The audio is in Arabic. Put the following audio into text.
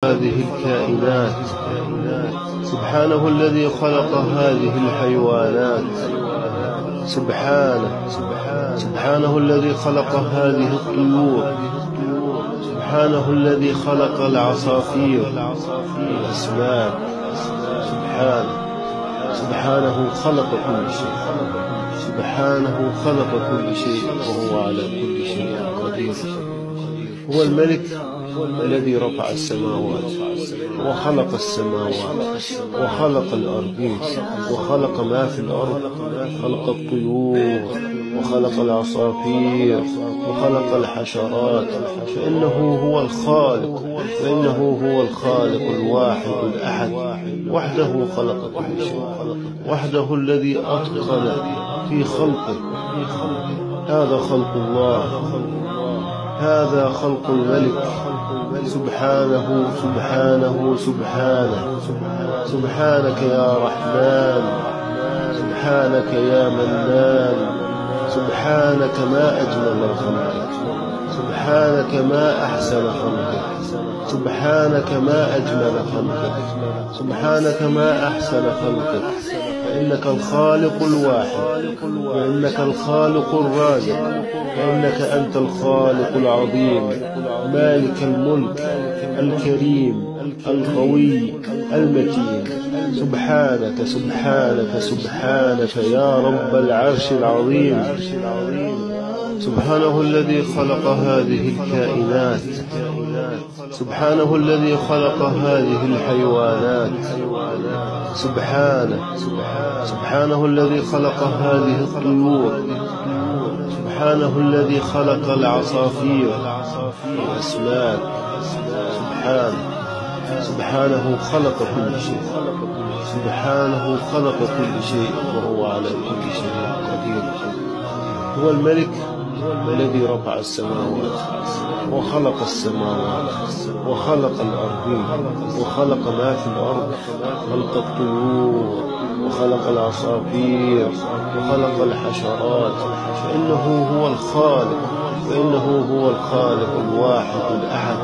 هذه الكائنات، سبحانه الذي خلق هذه الحيوانات، سبحانه الذي خلق هذه الطيور، سبحانه الذي خلق العصافير والأسماك، سبحانه خلق كل شيء، سبحانه خلق كل شيء وهو على كل شيء قدير. هو الملك الذي رفع السماوات وخلق السماوات وخلق الأرضين وخلق ما في الأرض، خلق الطيور وخلق العصافير وخلق الحشرات، فإنه هو الخالق الواحد الأحد، وحده خلق كل شيء، وحده الذي أتقن في خلقه. هذا خلق الله، هذا خلق الملك، سبحانه سبحانك يا رحمن، سبحانك يا منان، سبحانك ما أجمل خلقك، سبحانك ما أحسن خلقك، سبحانك ما أجمل خلقك، سبحانك ما أحسن خلقك، فإنك الخالق الواحد، وإنك الخالق الرازق، فإنك أنت الخالق العظيم، مالك الملك، الكريم، القوي، المتين. سبحانك يا رب العرش العظيم، سبحانه الذي خلق هذه الكائنات، سبحانه الذي خلق هذه الحيوانات، سبحانه الذي خلق هذه الطيور، سبحانه الذي خلق العصافير والأسماك، سبحانه خلق كل شيء، سبحانه خلق كل شيء وهو على كل شيء قدير. هو الملك الذي رفع السماوات وخلق السماوات وخلق الأرضين وخلق ما في الأرض، خلق الطيور وخلق العصافير وخلق الحشرات، فإنه هو الخالق الواحد الأحد،